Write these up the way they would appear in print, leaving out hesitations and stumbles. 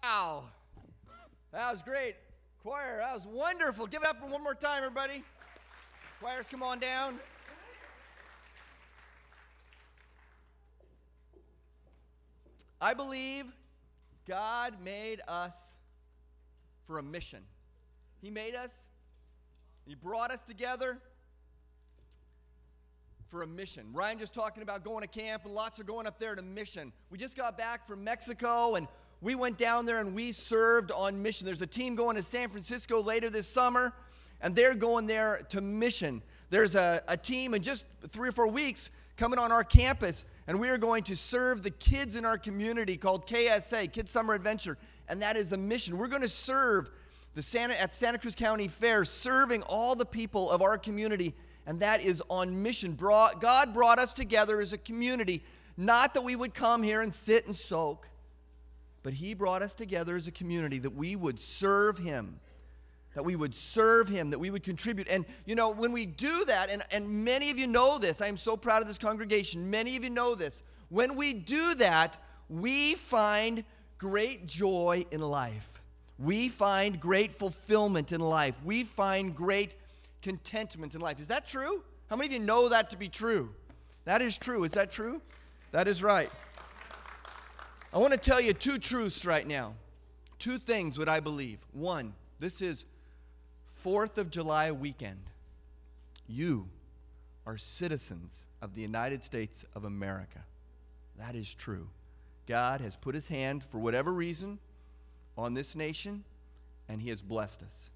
Wow. That was great. Choir, that was wonderful. Give it up for one more time, everybody. Choirs, come on down. I believe God made us for a mission. He made us. He brought us together for a mission. Ryan just talking about going to camp, and lots are going up there to mission. We just got back from Mexico, and we went down there and we served on mission. There's a team going to San Francisco later this summer, and they're going there to mission. There's a team in just 3 or 4 weeks coming on our campus, and we are going to serve the kids in our community called KSA, Kids Summer Adventure, and that is a mission. We're going to serve at Santa Cruz County Fair, serving all the people of our community, and that is on mission. God brought us together as a community, not that we would come here and sit and soak, but He brought us together as a community that we would serve Him, that we would contribute. And, you know, when we do that, and many of you know this, I am so proud of this congregation, many of you know this, when we do that, we find great joy in life. We find great fulfillment in life. We find great contentment in life. Is that true? How many of you know that to be true? That is true. Is that true? That is right. I want to tell you 2 truths right now. 2 things what I believe. 1, this is 4th of July weekend. You are citizens of the United States of America. That is true. God has put His hand, for whatever reason, on this nation, and He has blessed us.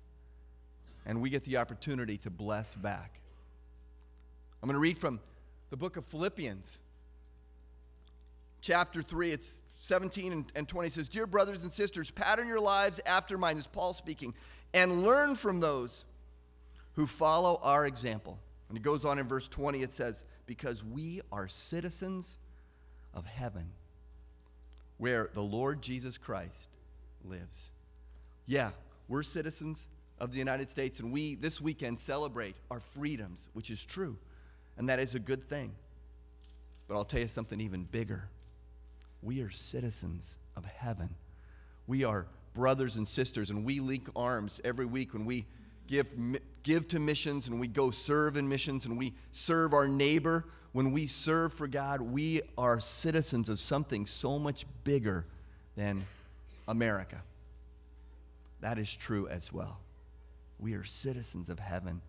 And we get the opportunity to bless back. I'm going to read from the book of Philippians, chapter 3. It's 17 and 20 says, "Dear brothers and sisters, pattern your lives after mine," this is Paul speaking, "and learn from those who follow our example." And it goes on in verse 20, it says, "Because we are citizens of heaven, where the Lord Jesus Christ lives." Yeah, we're citizens of the United States, and we this weekend celebrate our freedoms, which is true, and that is a good thing. But I'll tell you something even bigger. We are citizens of heaven. We are brothers and sisters, and we link arms every week when we give to missions, and we go serve in missions, and we serve our neighbor. When we serve for God, we are citizens of something so much bigger than America. That is true as well. We are citizens of heaven.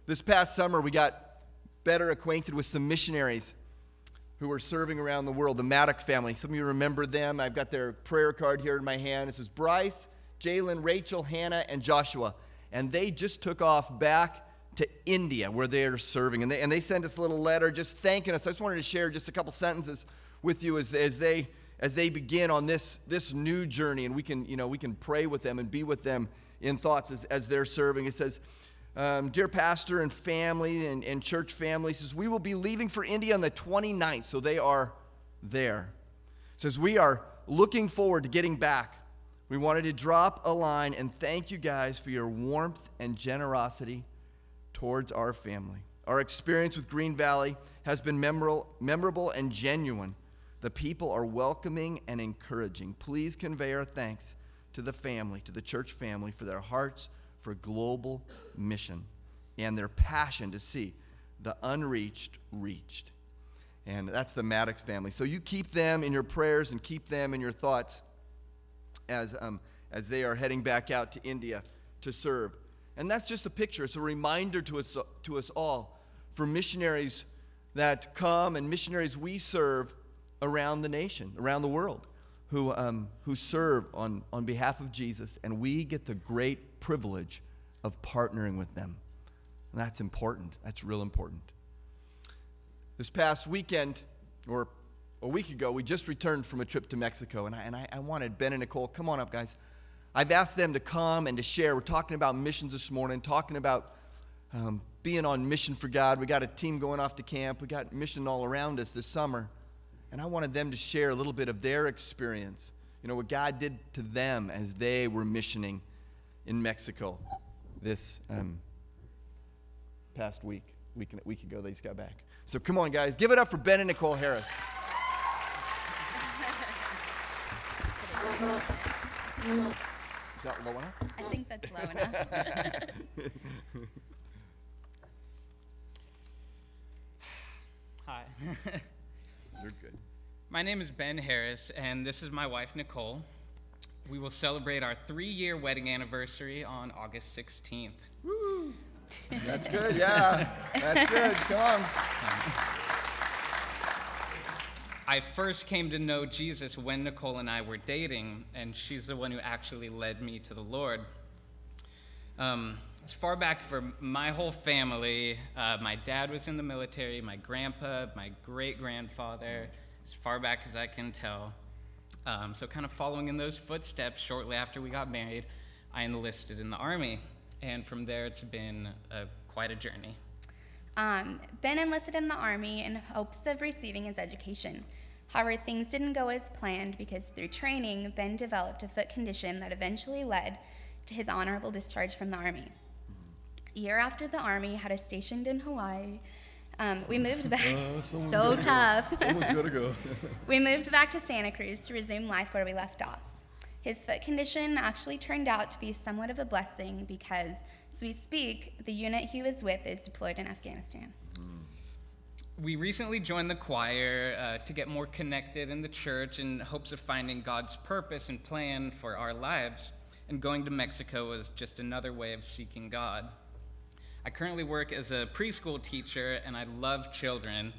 This past summer, we got better acquainted with some missionaries who are serving around the world, the Maddox family. Some of you remember them. I've got their prayer card here in my hand. It says Bryce, Jalen, Rachel, Hannah, and Joshua. And they just took off back to India where they're serving. And they sent us a little letter just thanking us. I just wanted to share just a couple sentences with you as they begin on this new journey. And we can pray with them and be with them in thoughts as they're serving. It says, "Dear pastor and family and church family," says, "we will be leaving for India on the 29th. So they are there. It says, "We are looking forward to getting back. We wanted to drop a line and thank you guys for your warmth and generosity towards our family. Our experience with Green Valley has been memorable and genuine. The people are welcoming and encouraging. Please convey our thanks to the family, to the church family, for their hearts for global mission and their passion to see the unreached reached." And that's the Maddox family. So you keep them in your prayers and keep them in your thoughts as they are heading back out to India to serve. And that's just a picture. It's a reminder to us all for missionaries that come and missionaries we serve around the nation, around the world, who serve on behalf of Jesus, and we get the great privilege of partnering with them. And that's important. That's real important. This past weekend, or a week ago, we just returned from a trip to Mexico, and I wanted Ben and Nicole, come on up, guys. I've asked them to come and to share. We're talking about missions this morning, talking about being on mission for God. We got a team going off to camp. We got mission all around us this summer. And I wanted them to share a little bit of their experience, what God did to them as they were missioning in Mexico this past week ago. They just got back. So come on, guys. Give it up for Ben and Nicole Harris. Is that low enough? I think that's low enough. Hi. You're good. My name is Ben Harris, and this is my wife, Nicole. We will celebrate our 3-year wedding anniversary on August 16th. Woo! That's good, yeah. That's good. Come on. I first came to know Jesus when Nicole and I were dating, and she's the one who actually led me to the Lord. As far back for my whole family, my dad was in the military, my grandpa, my great-grandfather, as far back as I can tell. So kind of following in those footsteps, shortly after we got married, I enlisted in the Army. And from there, it's been quite a journey. Ben enlisted in the Army in hopes of receiving his education. However, things didn't go as planned because through training, Ben developed a foot condition that eventually led to his honorable discharge from the Army. A year after the Army had us stationed in Hawaii, we moved back. So tough. Someone's got to go. We moved back to Santa Cruz to resume life where we left off. His foot condition actually turned out to be somewhat of a blessing because, as we speak, the unit he was with is deployed in Afghanistan. We recently joined the choir to get more connected in the church in hopes of finding God's purpose and plan for our lives, and going to Mexico was just another way of seeking God. I currently work as a preschool teacher, and I love children,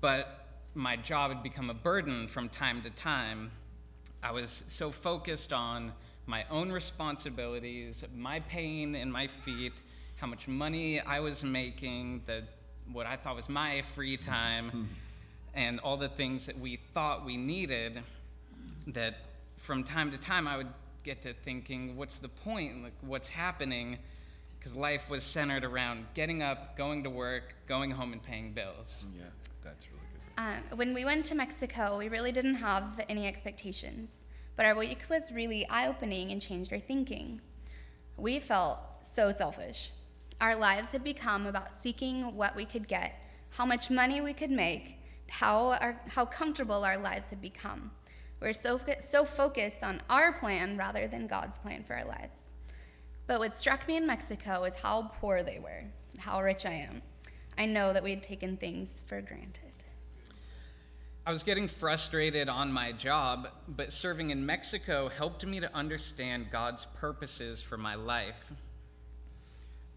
but my job had become a burden from time to time. I was so focused on my own responsibilities, my pain in my feet, how much money I was making, what I thought was my free time, and all the things that we thought we needed, that from time to time I would get to thinking, what's the point? Like, what's happening? Because life was centered around getting up, going to work, going home, and paying bills. Yeah, that's really good. When we went to Mexico, we really didn't have any expectations, but our week was really eye-opening and changed our thinking. We felt so selfish. Our lives had become about seeking what we could get, how much money we could make, how comfortable our lives had become. We're so focused on our plan rather than God's plan for our lives. But what struck me in Mexico is how poor they were, and how rich I am. I know that we had taken things for granted. I was getting frustrated on my job, but serving in Mexico helped me to understand God's purposes for my life.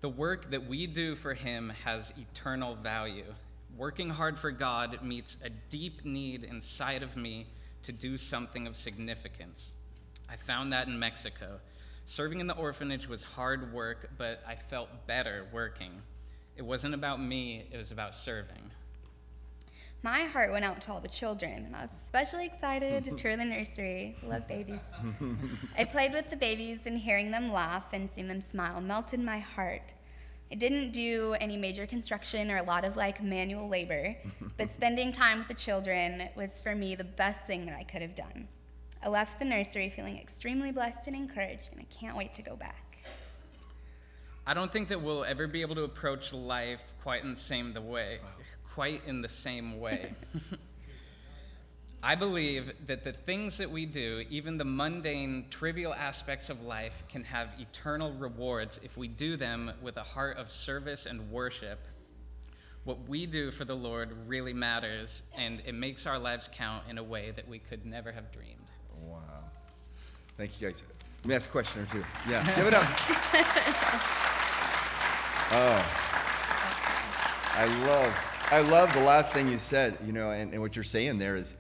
The work that we do for Him has eternal value. Working hard for God meets a deep need inside of me to do something of significance. I found that in Mexico. Serving in the orphanage was hard work, but I felt better working. It wasn't about me, it was about serving. My heart went out to all the children, and I was especially excited to tour the nursery. I love babies. I played with the babies, and hearing them laugh and seeing them smile melted my heart. I didn't do any major construction or a lot of manual labor, but spending time with the children was for me the best thing that I could have done. I left the nursery feeling extremely blessed and encouraged, and I can't wait to go back. I don't think that we'll ever be able to approach life quite in the same way. I believe that the things that we do, even the mundane, trivial aspects of life, can have eternal rewards if we do them with a heart of service and worship. What we do for the Lord really matters, and it makes our lives count in a way that we could never have dreamed. Wow. Thank you, guys. Let me ask a question or two. Yeah, give it up. Oh. I love the last thing you said, and what you're saying there is,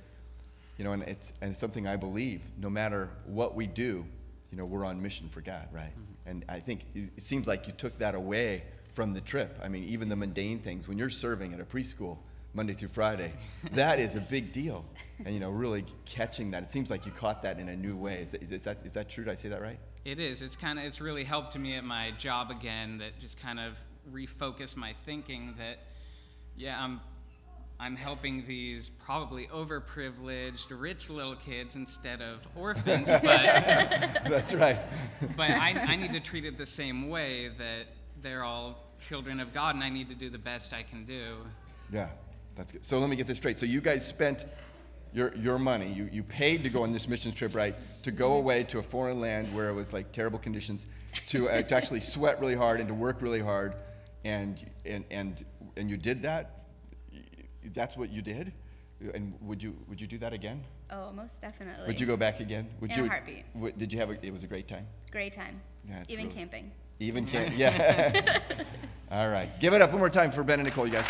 and it's something I believe. No matter what we do, we're on mission for God, right? Mm-hmm. And I think it seems like you took that away from the trip. I mean, even the mundane things. When you're serving at a preschool Monday through Friday, that is a big deal. And really catching that. It seems like you caught that in a new way. Is that true? Did I say that right? It is. It's really helped me at my job again. That just kind of refocused my thinking that. Yeah, I'm helping these probably overprivileged, rich little kids instead of orphans, but that's right. But I need to treat it the same way, that they're all children of God, and I need to do the best I can do. Yeah, that's good. So let me get this straight. So you guys spent your money. You paid to go on this mission trip, right? To go away to a foreign land where it was like terrible conditions, to actually sweat really hard and to work really hard, and you did that. That's what you did. And would you do that again? Oh, most definitely. Would you go back again? In a heartbeat. Did you have it was a great time? Great time. Yeah, it's Even really, camping. Even camping, yeah. All right. Give it up one more time for Ben and Nicole, you guys.